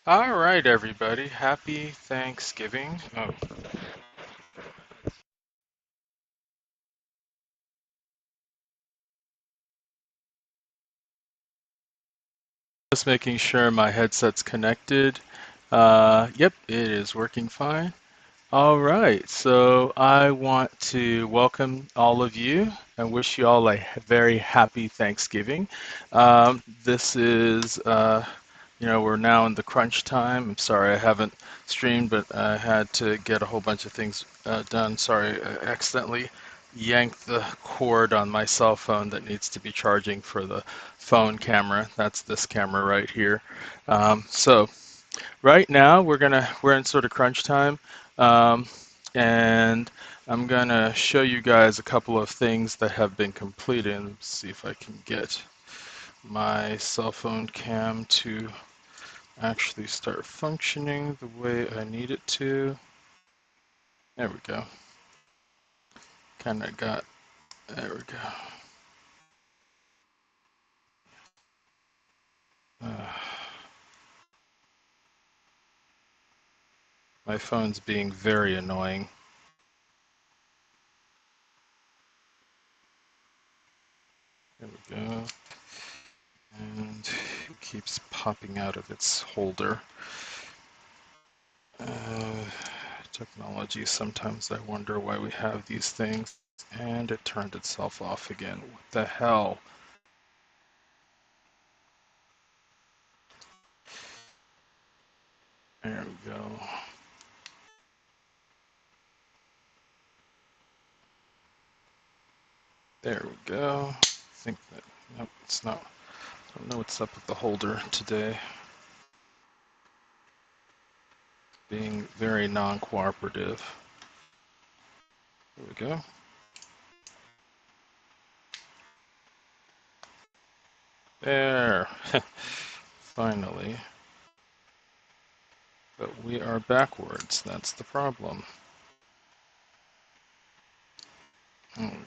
All right, everybody. Happy Thanksgiving. Just making sure my headset's connected. Yep, it is working fine. All right, so I want to welcome all of you and wish you all a very happy Thanksgiving. This is, we're now in the crunch time. I'm sorry I haven't streamed, but I had to get a whole bunch of things done. Sorry, I accidentally yanked the cord on my cell phone that needs to be charging for the phone camera. That's this camera right here. So right now we're in sort of crunch time, um, and I'm gonna show you guys a couple of things that have been completed. Let's see if I can get my cell phone cam to actually start functioning the way I need it to. There we go. Kind of got, there we go. Uh, my phone's being very annoying. There we go. And it keeps popping out of its holder. Uh, Technology, sometimes I wonder why we have these things. And it turned itself off again. What the hell? There we go. There we go. I think that, nope, it's not. I don't know what's up with the holder today. Being very non-cooperative. There we go. There. Finally. But we are backwards. That's the problem. Let's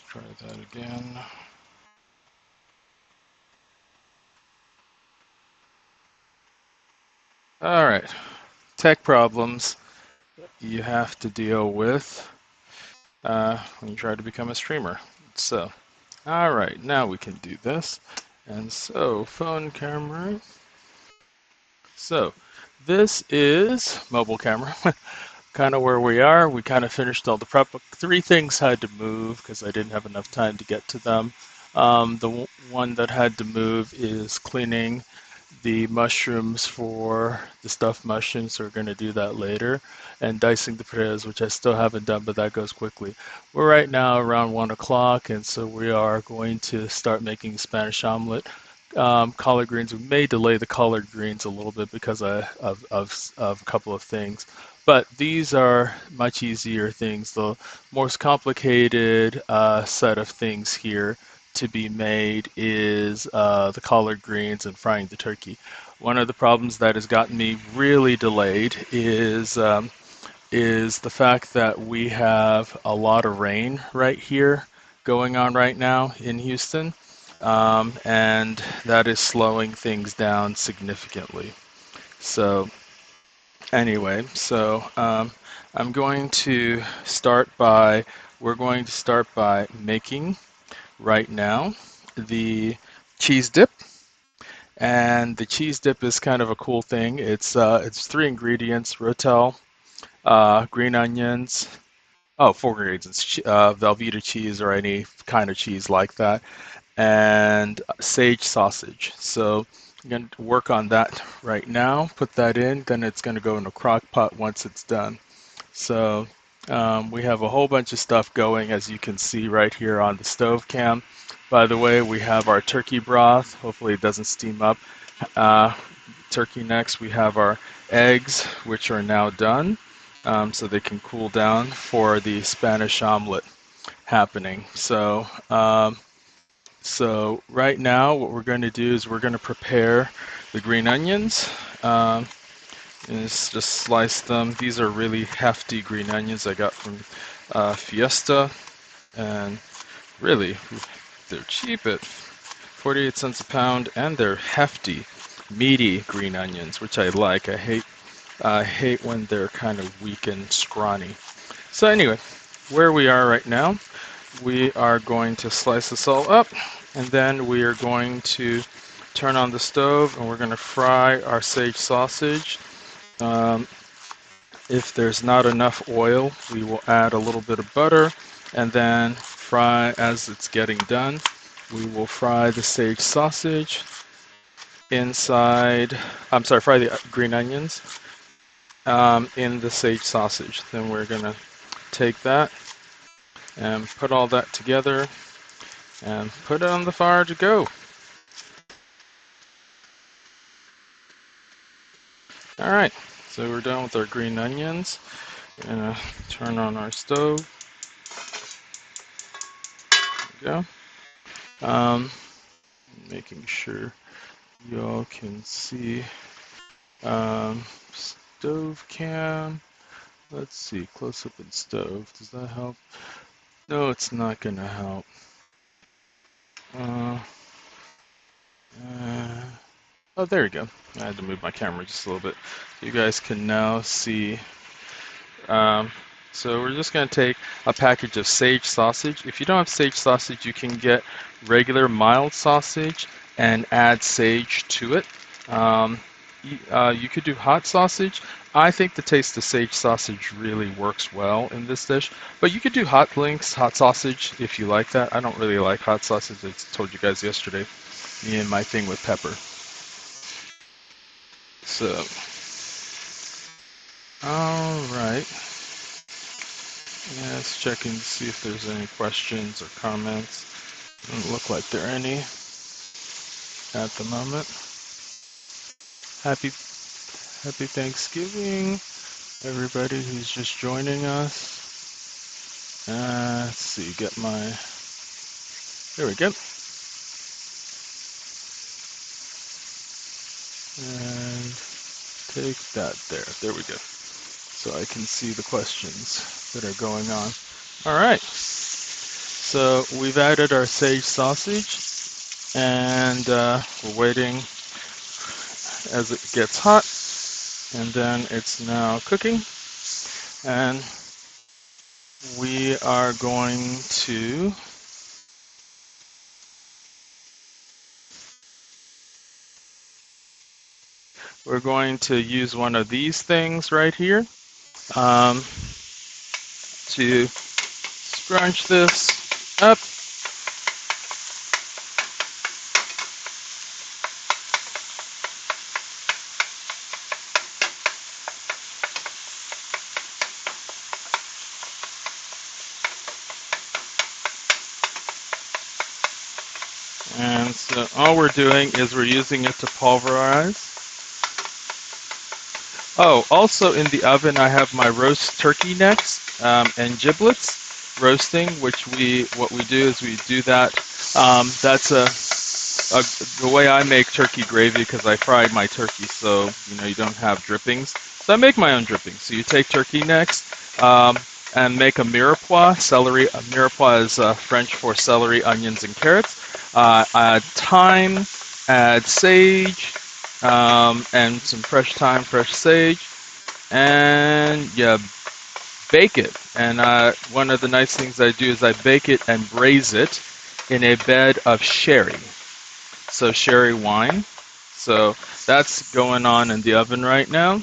try that again. All right. Tech problems you have to deal with when you try to become a streamer. So, all right, now we can do this. And so, phone camera. So, this is mobile camera. Kind of where we are. We kind of finished all the prep. Three things had to move because I didn't have enough time to get to them. The one that had to move is cleaning the mushrooms for the stuffed mushrooms, so we're going to do that later, and dicing the potatoes, which I still haven't done, but that goes quickly. We're right now around 1 o'clock, and so we are going to start making Spanish omelet. Collard greens, we may delay the collard greens a little bit because of a couple of things. But these are much easier things. The most complicated set of things here to be made is the collard greens and frying the turkey. One of the problems that has gotten me really delayed is the fact that we have a lot of rain right here going on right now in Houston, and that is slowing things down significantly. So anyway, I'm going to start by, we're going to start by making right now the cheese dip. And the cheese dip is kind of a cool thing. It's three ingredients: Rotel, green onions. Oh, four ingredients: Velveeta cheese or any kind of cheese like that, and sage sausage. So I'm going to work on that right now. Put that in. Then it's going to go in a crock pot once it's done. So we have a whole bunch of stuff going, as you can see right here on the stove cam. By the way, we have our turkey broth. Hopefully it doesn't steam up. Uh, Turkey next. We have our eggs, which are now done, so they can cool down for the Spanish omelet happening. So right now what we're going to do is we're going to prepare the green onions. Is just slice them. These are really hefty green onions I got from Fiesta, and really they're cheap at 48 cents a pound, and they're hefty. meaty green onions, which I like. I hate when they're kind of weak and scrawny. So anyway, where we are right now, we are going to slice this all up, and then we are going to turn on the stove, and we're going to fry our sage sausage. Um, if there's not enough oil, we will add a little bit of butter, and then fry as it's getting done. We will fry the sage sausage inside, fry the green onions in the sage sausage. Then we're going to take that and put all that together and put it on the fire to go. All right, so we're done with our green onions. We're gonna turn on our stove. There we go. Making sure y'all can see stove cam. Let's see, close up in stove. Does that help? No, it's not gonna help. Oh, there we go. I had to move my camera just a little bit. You guys can now see. So we're just going to take a package of sage sausage. If you don't have sage sausage, you can get regular mild sausage and add sage to it. You could do hot sausage. I think the taste of sage sausage really works well in this dish. But you could do hot links, hot sausage, if you like that. I don't really like hot sausage. I told you guys yesterday. Me and my thing with pepper. So, all right. Yeah, let's check in to see if there's any questions or comments. Doesn't look like there are any at the moment. Happy Thanksgiving, everybody who's just joining us. Let's see, there we go. And take that there. There we go. So I can see the questions that are going on. All right. So we've added our sage sausage, and we're waiting as it gets hot, and then it's now cooking, and we are going to use one of these things right here to scrunch this up. And so all we're doing is we're using it to pulverize. Oh, also in the oven I have my roast turkey necks and giblets roasting, what we do is we do that. That's the way I make turkey gravy, because I fry my turkey so you don't have drippings. So I make my own drippings. So you take turkey necks and make a mirepoix. Celery. Mirepoix is French for celery, onions, and carrots. Add thyme, add sage, and some fresh thyme, fresh sage, and yeah, bake it. And one of the nice things I do is I bake it and braise it in a bed of sherry. So sherry wine. So that's going on in the oven right now.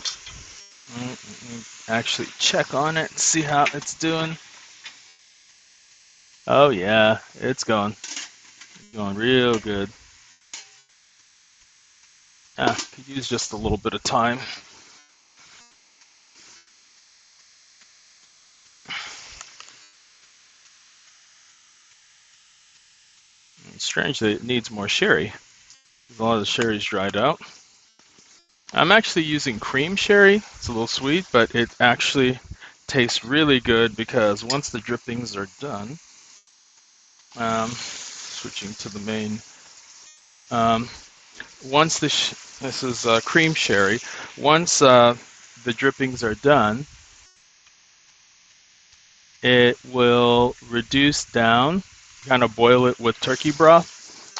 Actually check on it and see how it's doing. Oh yeah, it's going real good. Could use just a little bit of time. Strangely, it needs more sherry. A lot of the sherry's dried out. I'm actually using cream sherry. It's a little sweet, but it actually tastes really good because once the drippings are done, switching to the main, once this is cream sherry, once the drippings are done, it will reduce down, kind of boil it with turkey broth,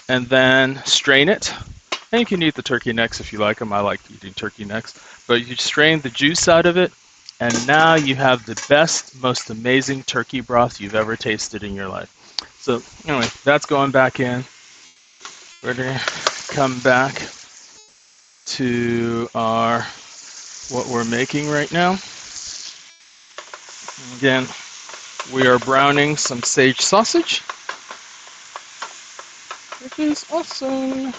and then strain it. And you can eat the turkey necks if you like them. I like eating turkey necks. But you strain the juice out of it, and now you have the best, most amazing turkey broth you've ever tasted in your life. So anyway, that's going back in. We're gonna come back to our what we're making right now. Again, we are browning some sage sausage, which is awesome.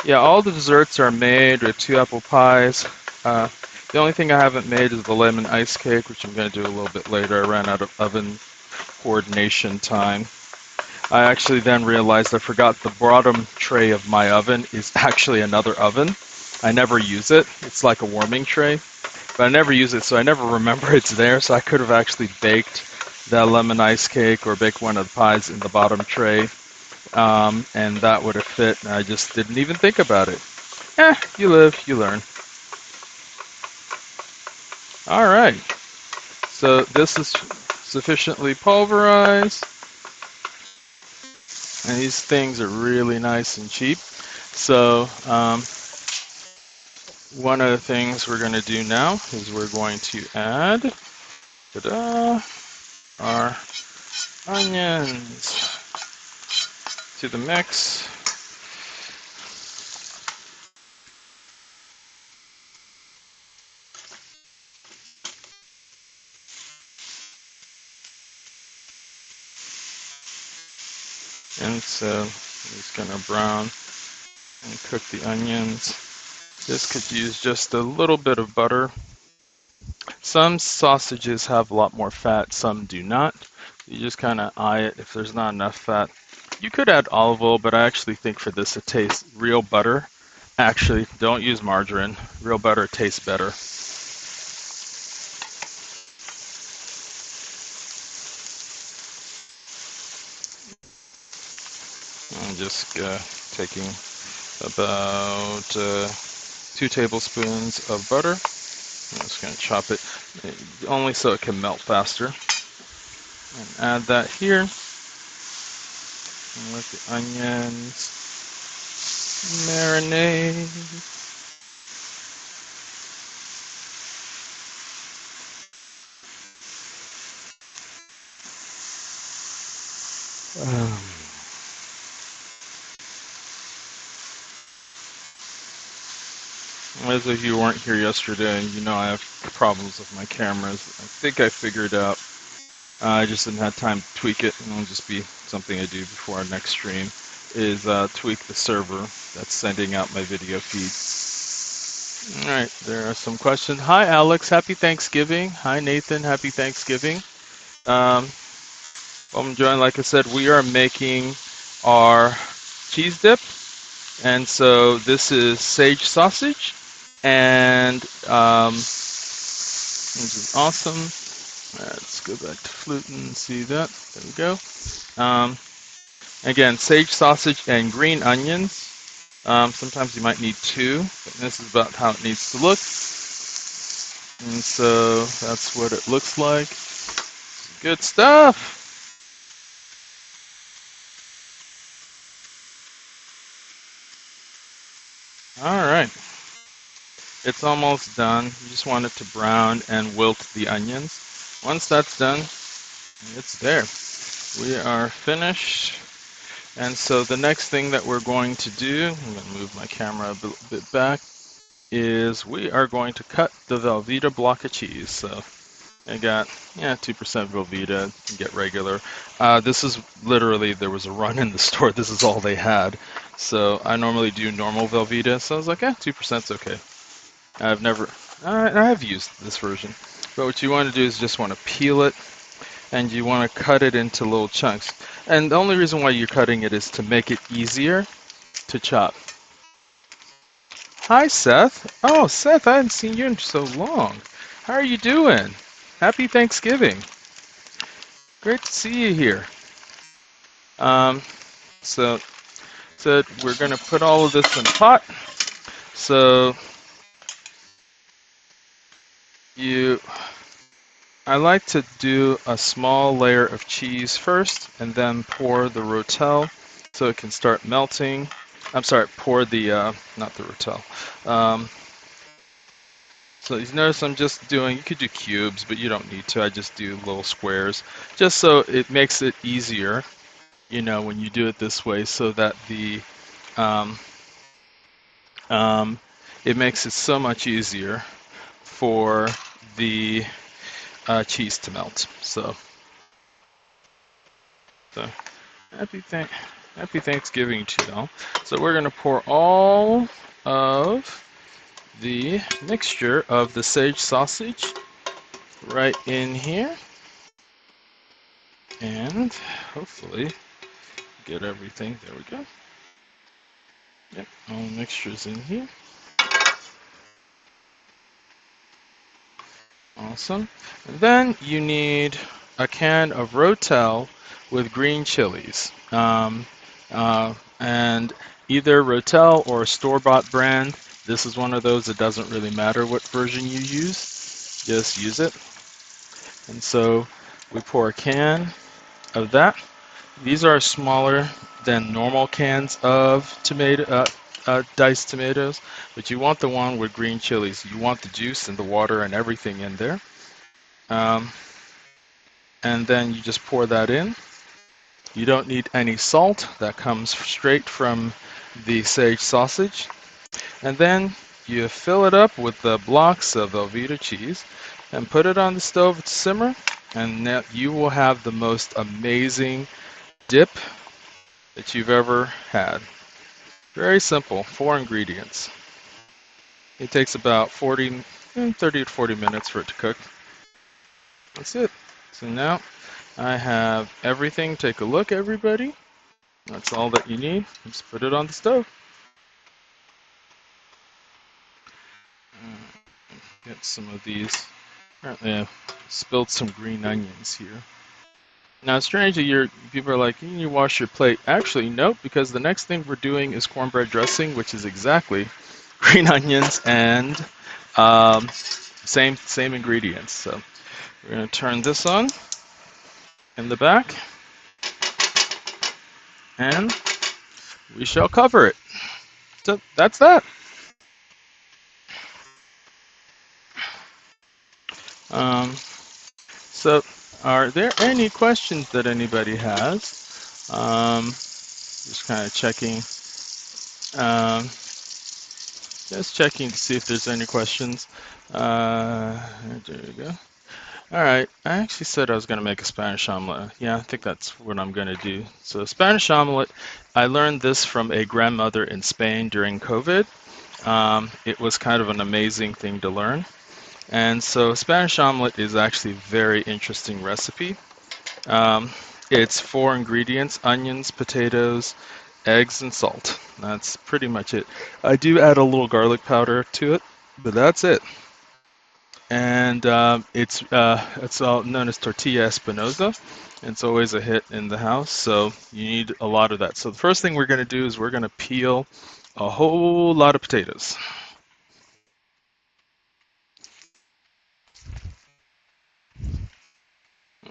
Yeah, all the desserts are made with 2 apple pies. The only thing I haven't made is the lemon ice cake, which I'm going to do a little bit later. I ran out of oven coordination time. I actually then realized I forgot the bottom tray of my oven is actually another oven. I never use it. It's like a warming tray, but I never use it, so I never remember it's there. So I could have actually baked that lemon ice cake or baked one of the pies in the bottom tray, and that would have fit. And I just didn't even think about it. You live, you learn. All right. So this is sufficiently pulverized. And these things are really nice and cheap. So one of the things we're going to do now is we're going to add our onions to the mix. And so I'm just going to brown and cook the onions. This could use just a little bit of butter. Some sausages have a lot more fat, some do not. You just kind of eye it. If there's not enough fat, you could add olive oil, but I actually think for this it tastes real butter. Actually, don't use margarine. Real butter tastes better. I'm just taking about 2 tablespoons of butter. I'm just going to chop it only so it can melt faster. And add that here. And let the onions marinate. As if you weren't here yesterday, you know I have problems with my cameras. I think I figured out. I just didn't have time to tweak it, and it'll just be something I do before our next stream, is tweak the server that's sending out my video feed. Alright, there are some questions. Hi Alex, happy Thanksgiving. Hi Nathan, happy Thanksgiving. Welcome join. Like I said, we are making our cheese dip, and so this is sage sausage, and this is awesome. Let's go back to Fluten and see that. There we go. Again, sage sausage and green onions. Sometimes you might need 2, but this is about how it needs to look. And so that's what it looks like. Good stuff. All right. It's almost done. You just want it to brown and wilt the onions. Once that's done, it's there. We are finished. And so the next thing that we're going to do, I'm going to move my camera a bit back, is we are going to cut the Velveeta block of cheese. So I got 2% Velveeta. You can get regular. This is literally, there was a run in the store. This is all they had. So I normally do normal Velveeta. So I was like, 2%'s okay. I have used this version. But what you want to do is just want to peel it, and you want to cut it into little chunks. And the only reason why you're cutting it is to make it easier to chop. Hi, Seth. Oh, Seth, I haven't seen you in so long. How are you doing? Happy Thanksgiving. Great to see you here. So we're going to put all of this in a pot. So I like to do a small layer of cheese first and then pour the rotel so it can start melting. I'm sorry, pour the, not the Rotel. Um, so you notice I'm just doing, you could do cubes, but you don't need to. I just do little squares, just so it makes it easier, when you do it this way, so that um, um, it makes it so much easier for the cheese to melt. So happy thank happy Thanksgiving to y'all. So we're gonna pour all of the mixture of the sage sausage right in here, and hopefully get everything. There we go. Yep, all the mixtures in here. Awesome. And then you need a can of Rotel with green chilies. And either Rotel or a store-bought brand. This is one of those that doesn't really matter what version you use, just use it. And so we pour a can of that. These are smaller than normal cans of diced tomatoes, but you want the one with green chilies. You want the juice and the water and everything in there. Um, and then you just pour that in. You don't need any salt. That comes straight from the sage sausage. And then you fill it up with the blocks of Velveeta cheese and put it on the stove to simmer, and now you will have the most amazing dip that you've ever had. Very simple, 4 ingredients. It takes about 30 to 40 minutes for it to cook. That's it. So now I have everything. Take a look, everybody. That's all that you need. Just put it on the stove. Get some of these. Apparently I spilled some green onions here. Now, strangely, people are like, you wash your plate. Actually, nope, because the next thing we're doing is cornbread dressing, which is exactly green onions and same ingredients. So we're going to turn this on in the back, and we shall cover it. So that's that. So are there any questions that anybody has? Just kind of checking. Um, just checking to see if there's any questions. There we go. All right, I actually said I was going to make a Spanish omelet. Yeah, I think that's what I'm going to do. So Spanish omelet, I learned this from a grandmother in Spain during COVID. It was kind of an amazing thing to learn. And so Spanish omelet is actually a very interesting recipe. Um, it's 4 ingredients: onions, potatoes, eggs, and salt. That's pretty much it. I do add a little garlic powder to it, but that's it. And it's all known as tortilla espinosa. It's always a hit in the house, so you need a lot of that. So the first thing we're going to do is we're going to peel a whole lot of potatoes.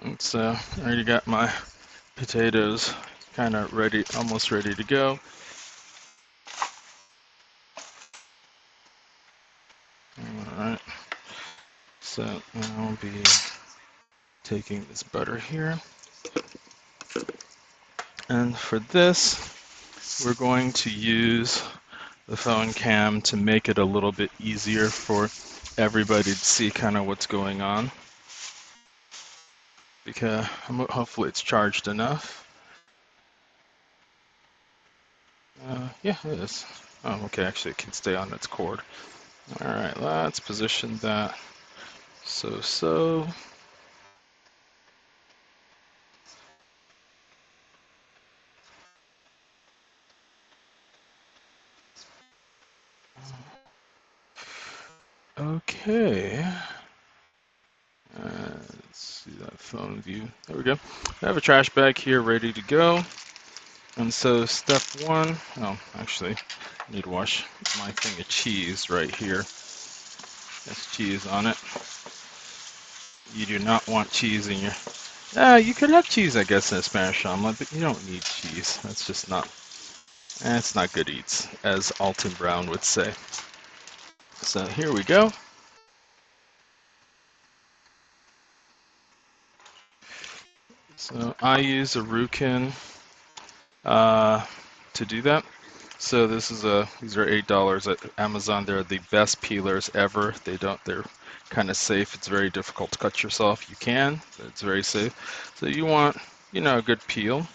And so I already got my potatoes kind of ready, almost ready to go. All right. So I'll be taking this butter here. And for this, we're going to use the phone cam to make it a little bit easier for everybody to see kind of what's going on. Because hopefully it's charged enough. Yeah, it is. Oh, okay, actually it can stay on its cord. All right, let's position that so. Okay. Let's see that phone view. There we go. I have a trash bag here ready to go. And so step 1, oh, actually, I need to wash my thing of cheese right here. There's cheese on it. You do not want cheese in your... you could have cheese, I guess, in a Spanish omelet, but you don't need cheese. That's just not And it's not good eats, as Alton Brown would say. So here we go. So I use a Rukin to do that. So these are $8 at Amazon. They're the best peelers ever. They're kind of safe. It's very difficult to cut yourself. You can, but it's very safe. So you want, a good peel.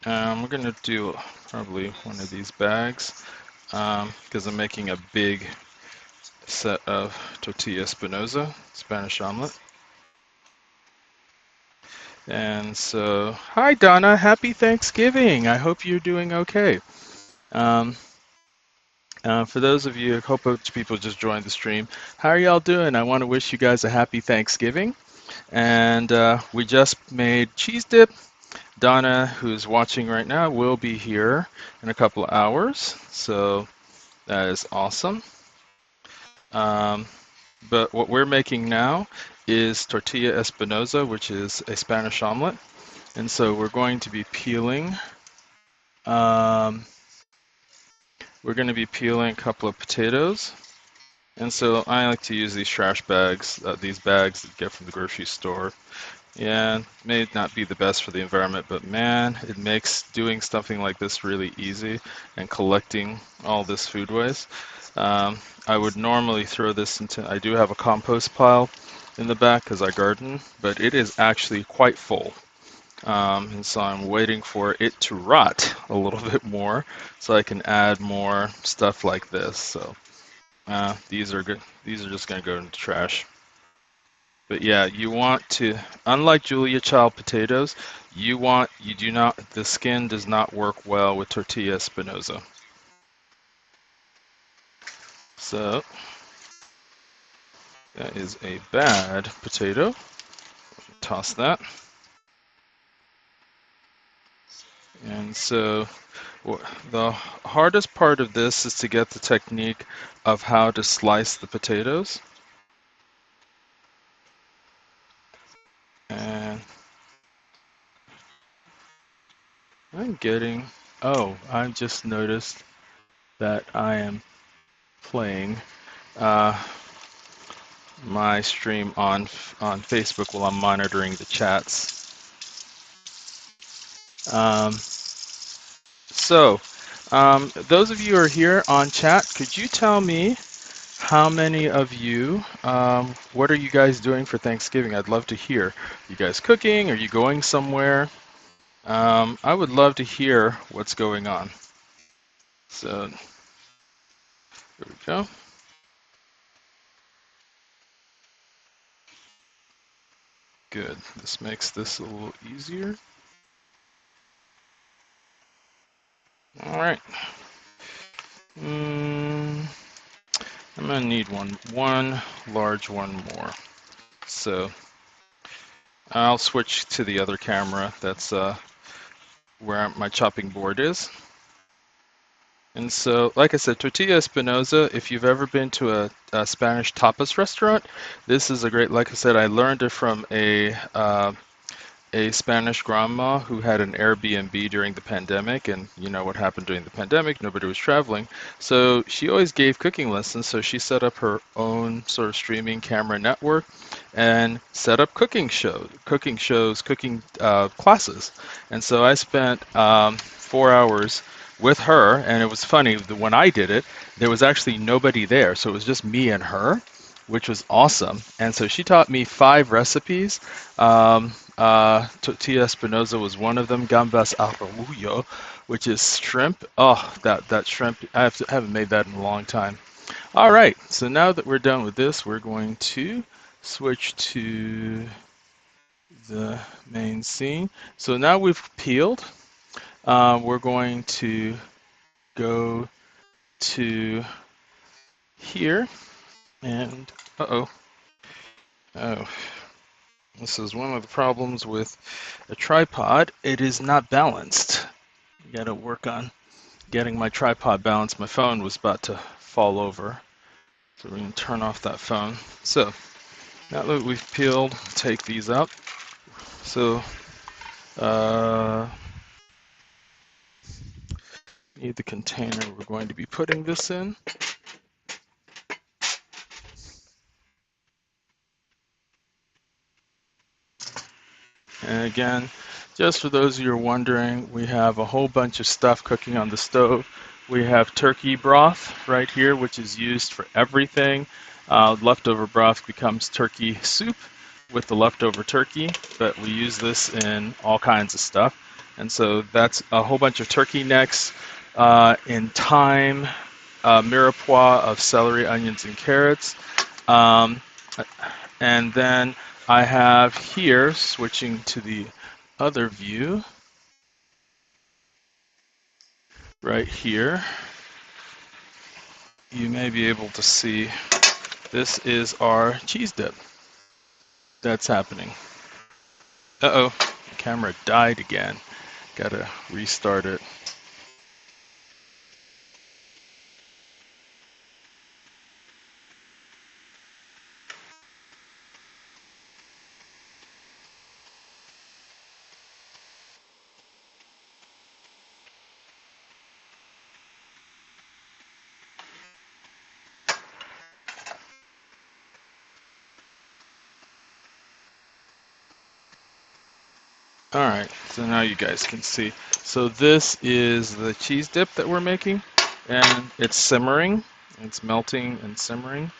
We're gonna do probably one of these bags because I'm making a big set of tortilla espinosa, Spanish omelet. And so, hi Donna, happy Thanksgiving. I hope you're doing okay. Um, for those of you, I hope a bunch of people just joined the stream. How are y'all doing? I want to wish you guys a happy Thanksgiving. And we just made cheese dip. Donna, who's watching right now, will be here in a couple of hours. So that is awesome. Um, but what we're making now is tortilla espinosa, which is a Spanish omelet. And so we're going to be peeling. We're going to be peeling a couple of potatoes. And so I like to use these trash bags, these bags that you get from the grocery store. Yeah, may not be the best for the environment, but man, it makes doing something like this really easy and collecting all this food waste. I would normally throw this into, I do have a compost pile in the back because I garden, but it is actually quite full. And so I'm waiting for it to rot a little bit more so I can add more stuff like this. So these are good. These are just going to go into trash. But yeah, you want to, unlike Julia Child potatoes, the skin does not work well with tortilla espinosa. So that is a bad potato. Toss that. And so the hardest part of this is to get the technique of how to slice the potatoes. And I just noticed that I am playing my stream on Facebook while I'm monitoring the chats. Those of you who are here on chat, could you tell me how many of you, what are you guys doing for Thanksgiving? I'd love to hear. You guys cooking? Are you going somewhere? I would love to hear what's going on. So, here we go. Good. This makes this a little easier. All right. I'm gonna need one large one more. So I'll switch to the other camera. That's where my chopping board is. And so, like I said, tortilla espinosa, if you've ever been to a Spanish tapas restaurant, this is a great, like I said, I learned it from a Spanish grandma who had an Airbnb during the pandemic, and you know what happened during the pandemic, nobody was traveling. So she always gave cooking lessons, so she set up her own sort of streaming camera network and set up cooking classes. And so I spent 4 hours with her, and it was funny, when I did it, there was actually nobody there, so it was just me and her, which was awesome. And so she taught me 5 recipes. Tortilla espinosa was one of them. Gambas al arroyo, which is shrimp. Oh, that shrimp! Haven't made that in a long time. All right. So now that we're done with this, we're going to switch to the main scene. So now we've peeled. We're going to go to here, and oh, this is one of the problems with a tripod. It is not balanced. I got to work on getting my tripod balanced. My phone was about to fall over. So we're going to turn off that phone. So now that we've peeled, take these out. So need the container we're going to be putting this in. And again, just for those of you who are wondering, we have a whole bunch of stuff cooking on the stove. We have turkey broth right here, which is used for everything. Leftover broth becomes turkey soup with the leftover turkey, but we use this in all kinds of stuff. And so that's a whole bunch of turkey necks in thyme, mirepoix of celery, onions, and carrots. And then I have here, switching to the other view, right here, you may be able to see this is our cheese dip that's happening. Uh-oh, the camera died again. Gotta restart it. All right, so now you guys can see. So this is the cheese dip that we're making, and it's simmering. It's melting and simmering.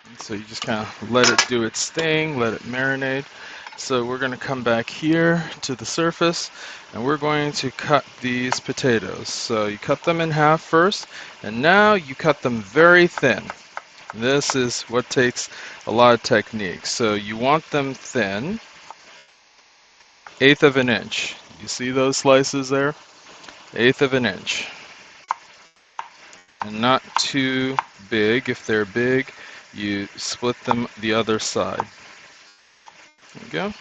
And so you just kind of let it do its thing, let it marinate. So we're going to come back here to the surface, and we're going to cut these potatoes. So you cut them in half first, and now you cut them very thin. This is what takes a lot of technique. So you want them thin, 1/8 of an inch. You see those slices there? 1/8 of an inch. And not too big. If they're big, you split them the other side. There you go.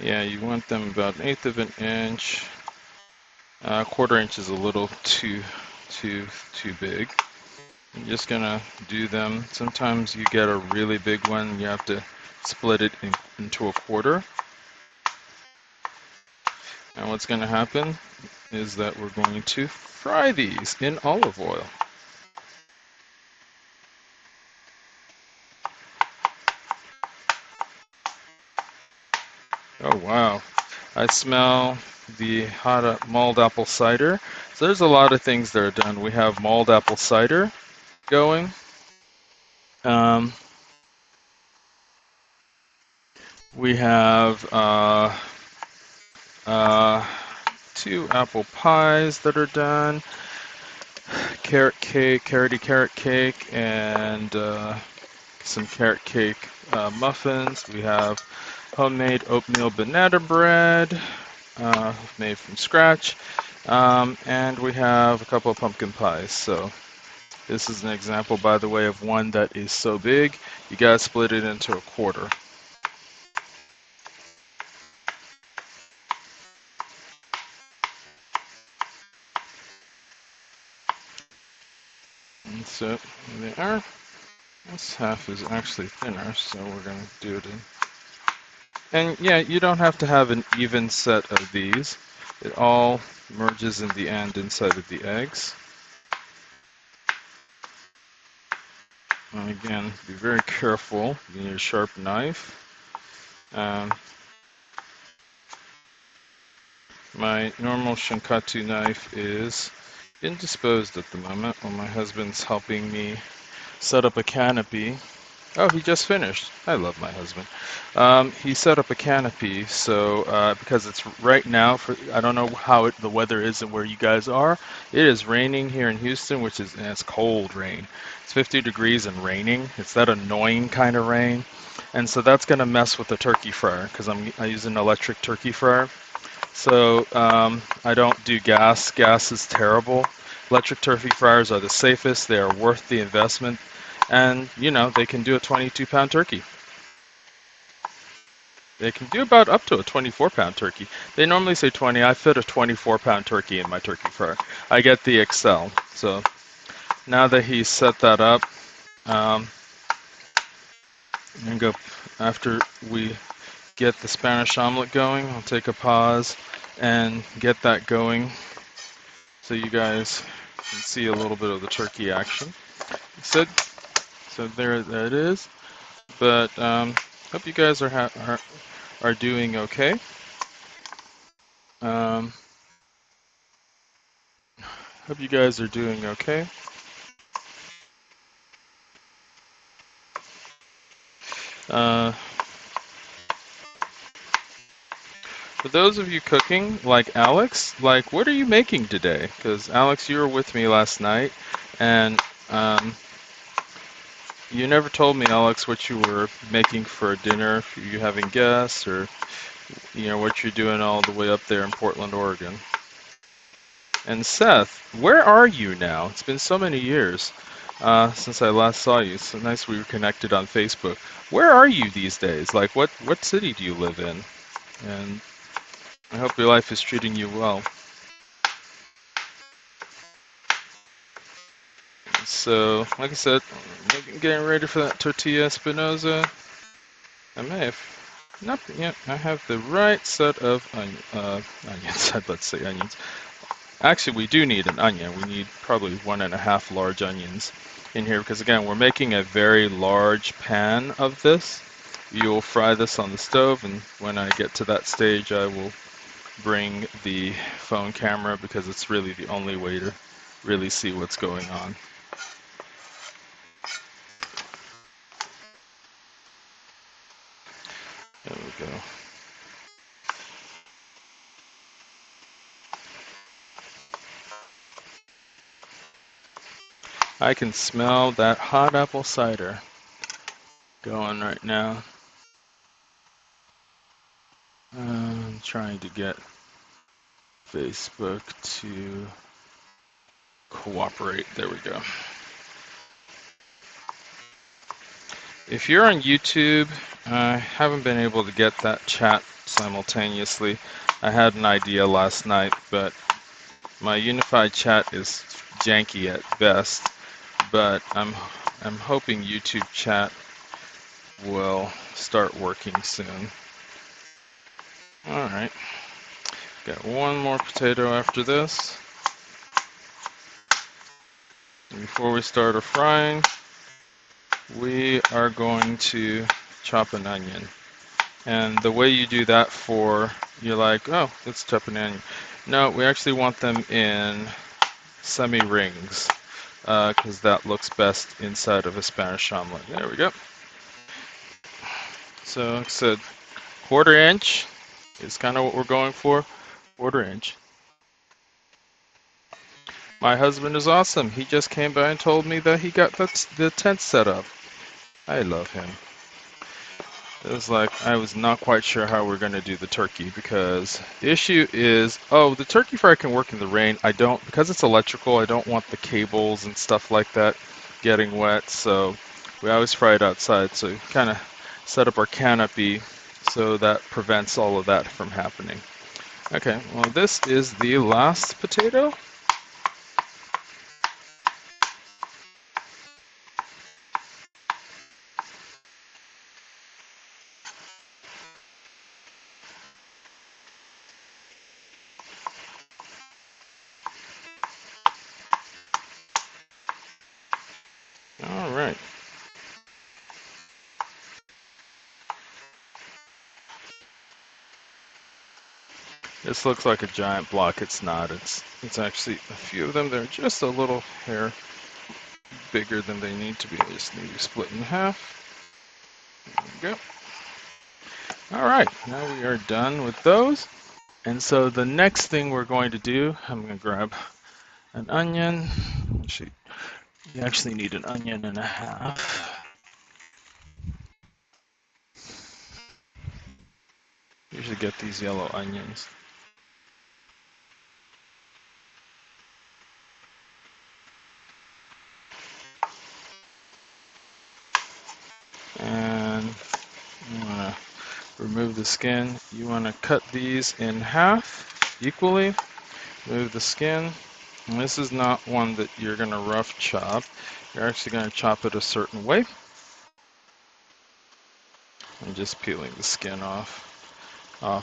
Yeah, you want them about 1/8 of an inch. 1/4 inch is a little too big. I'm just gonna do them. Sometimes you get a really big one, you have to split it into 1/4. And what's gonna happen is that we're going to fry these in olive oil. Oh wow, I smell the hot mulled apple cider. So there's a lot of things that are done. We have mulled apple cider going. We have 2 apple pies that are done. Carrot cake, carrot cake, and some carrot cake muffins. We have homemade oatmeal banana bread made from scratch. And we have a couple of pumpkin pies. So this is an example, by the way, of one that is so big, you gotta split it into 1/4. And so there they are. This half is actually thinner, so we're gonna do it in. And yeah, you don't have to have an even set of these. It all merges in the end inside of the eggs. And again, be very careful. You need a sharp knife. My normal Shinkatsu knife is indisposed at the moment while my husband's helping me set up a canopy. Oh, he just finished. I love my husband. He set up a canopy, so because it's right now, I don't know how the weather is and where you guys are. It is raining here in Houston, and it's cold rain. It's 50 degrees and raining. It's that annoying kind of rain. And so that's going to mess with the turkey fryer because I use an electric turkey fryer. So I don't do gas. Gas is terrible. Electric turkey fryers are the safest. They are worth the investment. And, you know, they can do a 22-pound turkey. They can do about up to a 24-pound turkey. They normally say 20. I fit a 24-pound turkey in my turkey fryer. I get the XL. So now that he's set that up, And go after we get the Spanish omelet going. I'll take a pause and get that going so you guys can see a little bit of the turkey action. So, so there it is. But hope you guys are doing okay. Um, hope you guys are doing okay. Uh, For those of you cooking, like Alex, like what are you making today? Because Alex, you were with me last night, and um, you never told me, Alex, what you were making for dinner. If you having guests, or what you're doing all the way up there in Portland, Oregon. And Seth, where are you now? It's been so many years since I last saw you. So nice we were connected on Facebook. Where are you these days? Like what city do you live in? And I hope your life is treating you well. So, like I said, getting ready for that tortilla Espinosa. I may have not yet. I have the right set of onions. Let's say onions. Actually, we do need an onion. We need probably 1.5 large onions in here because, again, we're making a very large pan of this. You'll fry this on the stove, and when I get to that stage, I will bring the phone camera because it's really the only way to really see what's going on. There we go. I can smell that hot apple cider going right now. I'm trying to get Facebook to cooperate. There we go. If you're on YouTube, I haven't been able to get that chat simultaneously. I had an idea last night, but my unified chat is janky at best. But I'm hoping YouTube chat will start working soon. All right. Got one more potato after this. And before we start our frying, we are going to chop an onion. And the way you do that you're like, oh, let's chop an onion. No, we actually want them in semi-rings because that looks best inside of a Spanish omelet. There we go. So, like I said, 1/4 inch is kind of what we're going for. 1/4 inch. My husband is awesome. He just came by and told me that he got the tent set up. I love him. It was like I was not quite sure how we're going to do the turkey because the issue is, oh, the turkey fry can work in the rain. Because it's electrical, I don't want the cables and stuff like that getting wet. So we always fry it outside. So kind of set up our canopy so that prevents all of that from happening. Okay, well, this is the last potato. All right. This looks like a giant block. It's not. It's actually a few of them. They're just a little hair bigger than they need to be. They just need to be split in half. There we go. All right, now we are done with those. And so the next thing we're going to do, I'm going to grab an onion. Actually, you actually need an onion and a half. Usually get these yellow onions. And you want to remove the skin. You want to cut these in half equally. Remove the skin. And this is not one that you're going to rough chop. You're actually going to chop it a certain way. I'm just peeling the skin off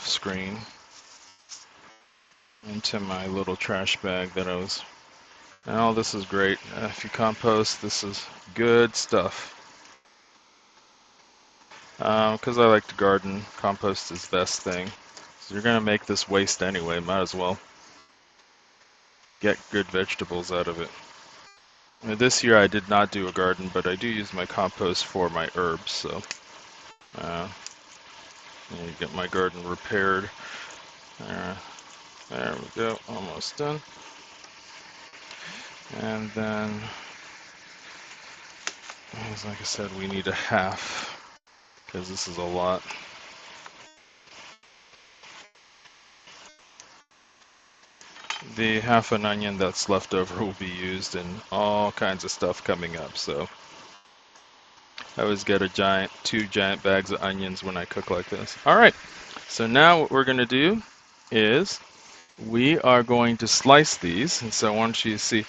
screen into my little trash bag that I was. And all this is great. If you compost, this is good stuff. Because I like to garden, compost is the best thing. So you're gonna make this waste anyway, might as well get good vegetables out of it. Now, this year I did not do a garden, but I do use my compost for my herbs, so get my garden repaired. There we go, almost done. And then, like I said, we need a half, because this is a lot. The half an onion that's left over will be used in all kinds of stuff coming up, so I always get two giant bags of onions when I cook like this. Alright, so now what we're going to do is we are going to slice these. And so I want you to see,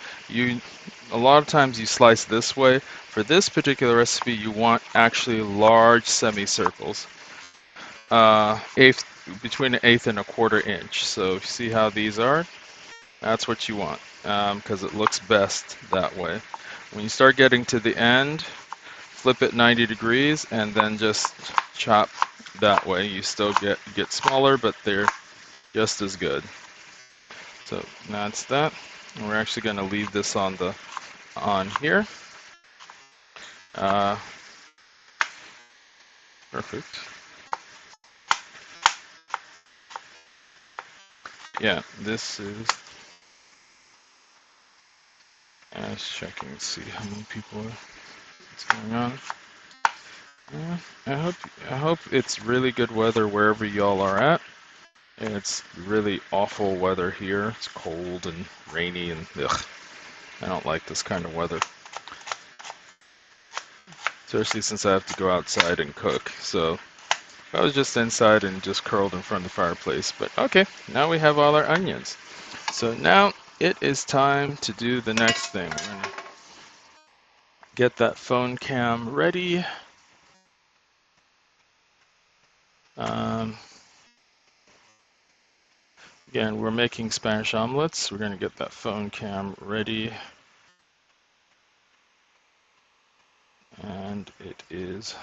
a lot of times you slice this way. For this particular recipe, you want actually large semicircles, between an eighth and a quarter inch. So if you see how these are, that's what you want, because it looks best that way. When you start getting to the end, flip it 90 degrees and then just chop that way. You still get smaller, but they're just as good. So that's that. And we're actually going to leave this on here. Perfect. Yeah, this is. I was checking to see how many people are. What's going on? I hope it's really good weather wherever y'all are at. It's really awful weather here. It's cold and rainy and ugh. I don't like this kind of weather. Especially since I have to go outside and cook. So I was just inside and just curled in front of the fireplace. But okay, now we have all our onions. So now it is time to do the next thing. We're gonna get that phone cam ready. Again, we're making Spanish omelets. We're going to get that phone cam ready. And it is,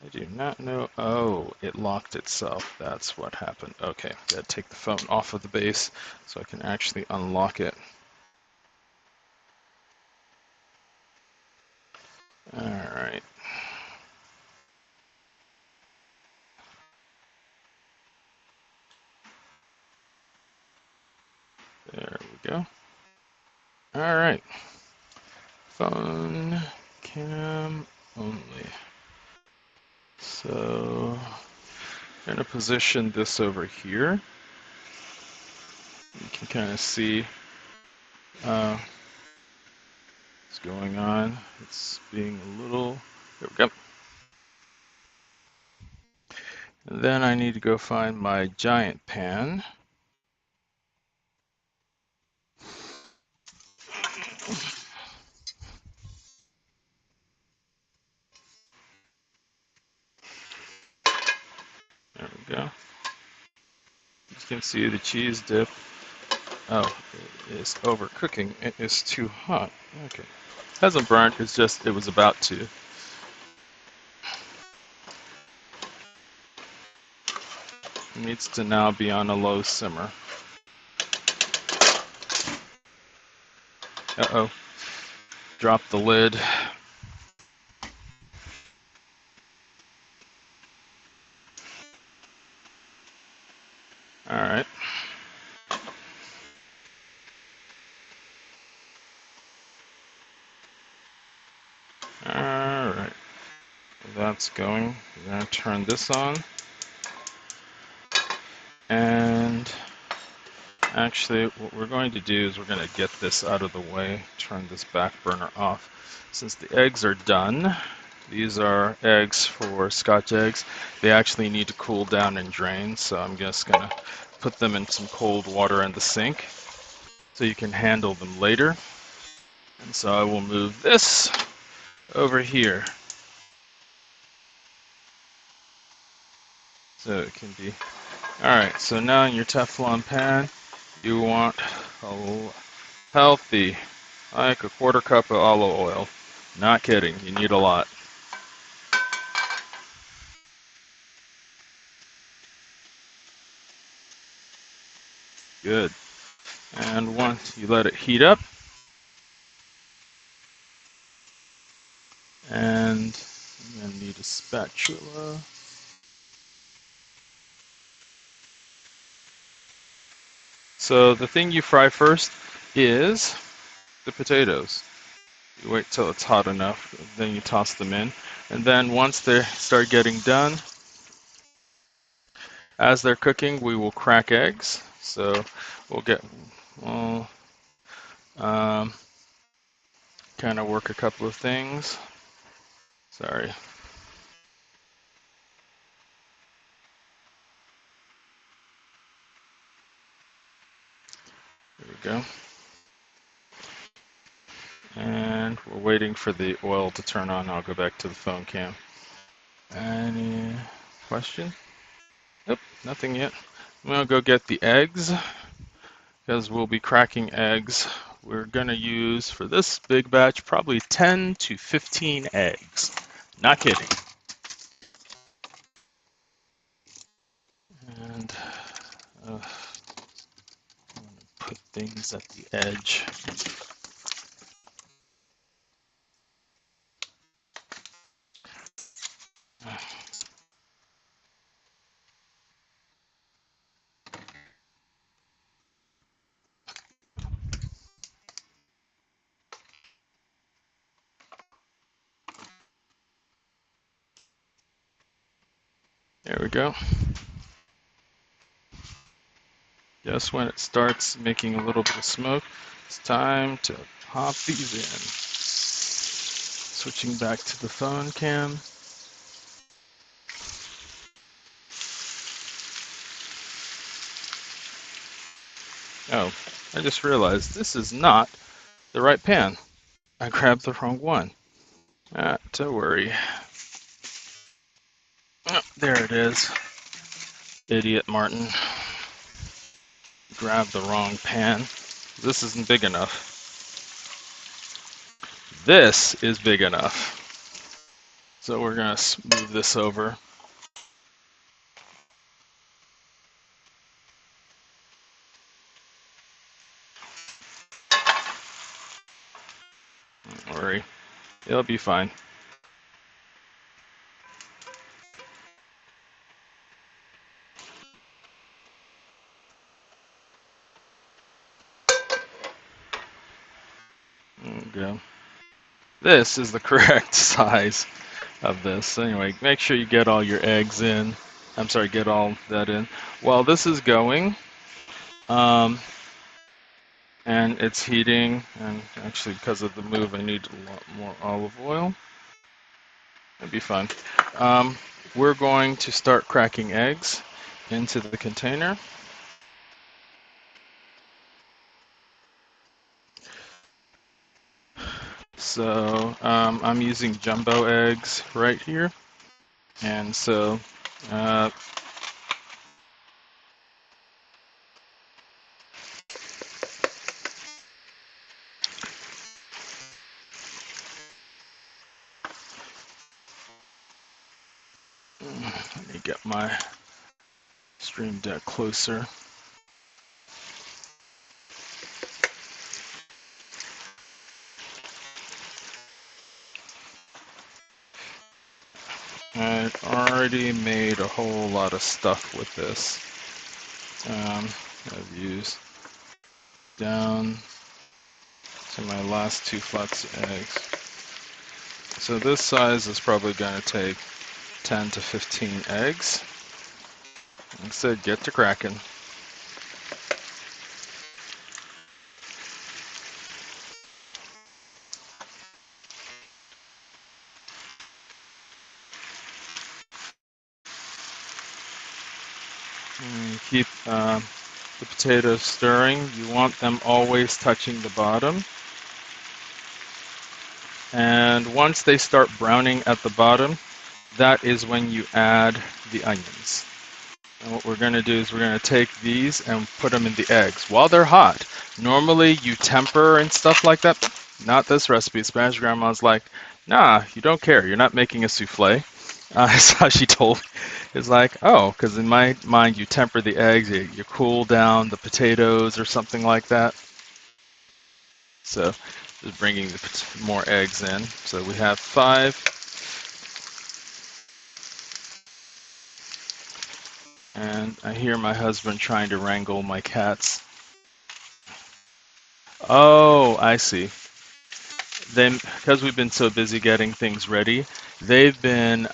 I do not know. Oh, it locked itself. That's what happened. Okay, gotta take the phone off of the base so I can actually unlock it. All right. There we go. All right. Phone cam only. So I'm going to position this over here. You can kind of see what's going on. It's being a little, there we go. And then I need to go find my giant pan. There we go. You can see the cheese dip. Oh, it is overcooking. It is too hot. Okay. It hasn't burnt, it's just, it was about to. It needs to now be on a low simmer. Uh-oh. Drop the lid. All right. All right. That's going. We're going to turn this on. And actually, what we're going to do is we're going to get this out of the way, turn this back burner off. Since the eggs are done, these are eggs for Scotch eggs. They actually need to cool down and drain, so I'm just going to put them in some cold water in the sink so you can handle them later. And so I will move this over here. so it can be. Alright, so now in your Teflon pan, you want a healthy, like a 1/4 cup of olive oil. Not kidding, you need a lot. Good. And once you let it heat up, and you're going to need a spatula. So the thing you fry first is the potatoes. You wait till it's hot enough, then you toss them in. And then once they start getting done, as they're cooking, we will crack eggs. So we'll um, kind of work a couple of things. Sorry. There we go. And we're waiting for the oil to turn on. I'll go back to the phone cam. Any question? Nope, nothing yet. I'm gonna go get the eggs because we'll be cracking eggs. We're gonna use for this big batch probably 10 to 15 eggs. Not kidding. And I'm gonna put things at the edge. There we go. Just when it starts making a little bit of smoke, it's time to pop these in. Switching back to the phone cam. Oh, I just realized this is not the right pan. I grabbed the wrong one. Not to worry. Oh, there it is. Idiot Martin. Grabbed the wrong pan. This isn't big enough. This is big enough. So we're going to move this over. Don't worry. It'll be fine. There we go. This is the correct size of this. Anyway, make sure you get all your eggs in. I'm sorry, get all that in. While this is going, and it's heating, and actually because of the move, I need a lot more olive oil. That'd be fun. We're going to start cracking eggs into the container. So I'm using jumbo eggs right here, and so let me get my Stream Deck closer. I've already made a whole lot of stuff with this. I've used down to my last 2 flats of eggs. So this size is probably going to take 10 to 15 eggs. Like I said, get to cracking. And keep the potatoes stirring. You want them always touching the bottom. And once they start browning at the bottom, that is when you add the onions. And what we're going to do is we're going to take these and put them in the eggs while they're hot. Normally you temper and stuff like that. Not this recipe. Spanish grandma's like, nah, you don't care. You're not making a souffle. That's how she told me. It's like, oh, because in my mind you temper the eggs, you cool down the potatoes or something like that. So just bringing more eggs in. So we have 5. And I hear my husband trying to wrangle my cats. Oh, I see. Then, because we've been so busy getting things ready, they've been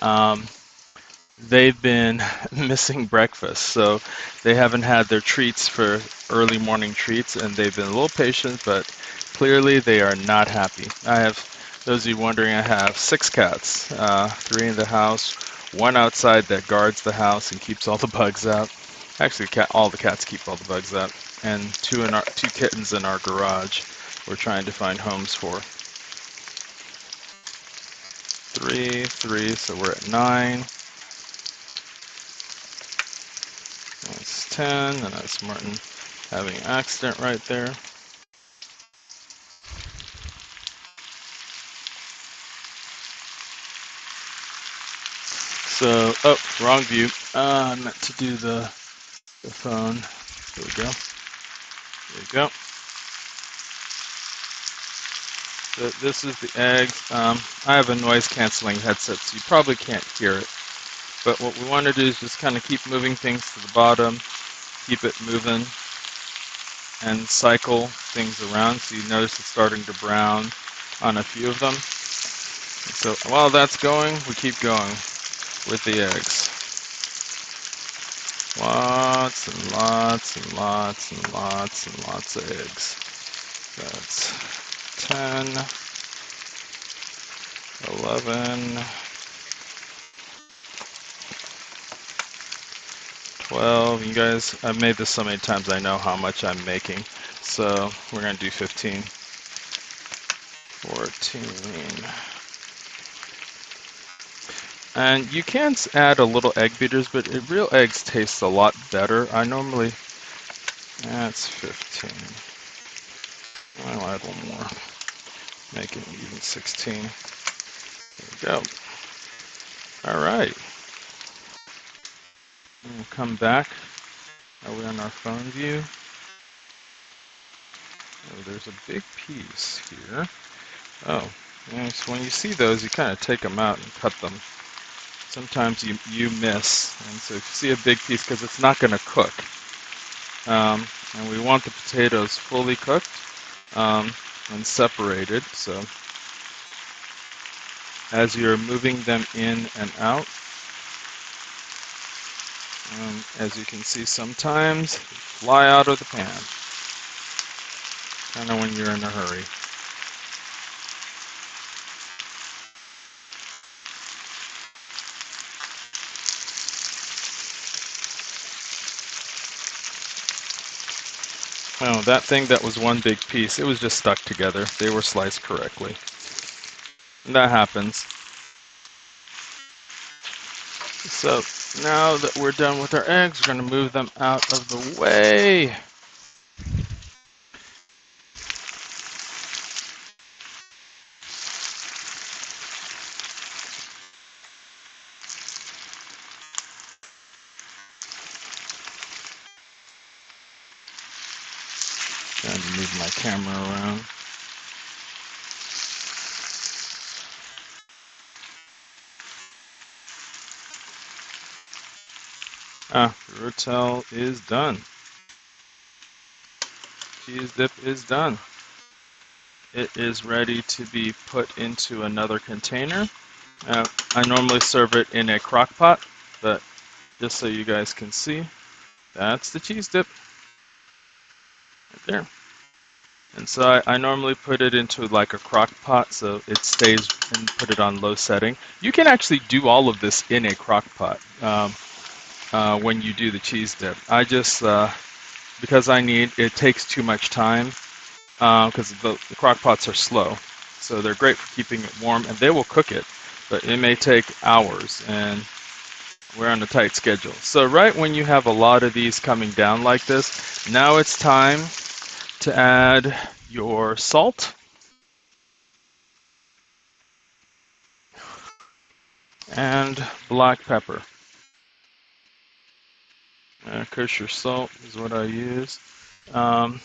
they've been missing breakfast. So they haven't had their treats for early morning treats, and they've been a little patient, but clearly they are not happy. I have, those of you wondering, I have 6 cats, 3 in the house, 1 outside that guards the house and keeps all the bugs out. Actually, all the cats keep all the bugs out, and 2 kittens in our garage. We're trying to find homes for. 3, so we're at 9. That's 10, and that's Martin having an accident right there. So, oh, wrong view. I meant to do the phone. There we go. There we go. So this is the egg. I have a noise canceling headset, so you probably can't hear it. But what we want to do is just kind of keep moving things to the bottom, keep it moving, and cycle things around. So you notice it's starting to brown on a few of them. So while that's going, we keep going with the eggs. Lots and lots and lots and lots and lots of eggs. That's 10, 11, 12. You guys, I've made this so many times I know how much I'm making. So we're going to do 15, 14. And you can add a little egg beaters, but real eggs taste a lot better. I normally, that's 15. I'll add 1 more, make it even 16. There we go. All right. We'll come back. Are we on our phone view? Oh, there's a big piece here. Oh, and so when you see those, you kind of take them out and cut them. Sometimes you miss, and so if you see a big piece, because it's not going to cook, and we want the potatoes fully cooked and separated. So as you're moving them in and out, as you can see, sometimes fly out of the pan, kind of when you're in a hurry. Oh, that thing that was one big piece, it was just stuck together. They were sliced correctly. And that happens. So now that we're done with our eggs, we're going to move them out of the way. Trying to move my camera around. The rotel is done. Cheese dip is done. It is ready to be put into another container. I normally serve it in a crock pot, but just so you guys can see, that's the cheese dip right there. And so I normally put it into like a crock pot so it stays, and put it on low setting. You can actually do all of this in a crock pot when you do the cheese dip. I just, because it takes too much time, because the crock pots are slow. So they're great for keeping it warm, and they will cook it, but it may take hours. And We're on a tight schedule. So right when you have a lot of these coming down like this, now it's time to add your salt and black pepper. Kosher salt is what I use. Um,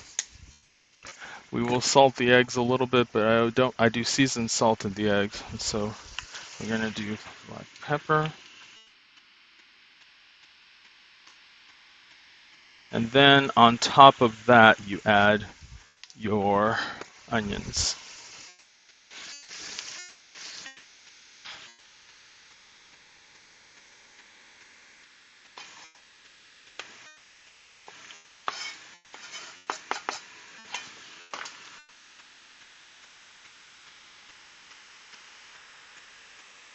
we will salt the eggs a little bit, but I do seasoned salt in the eggs. So we're gonna do black pepper. And then on top of that, you add your onions.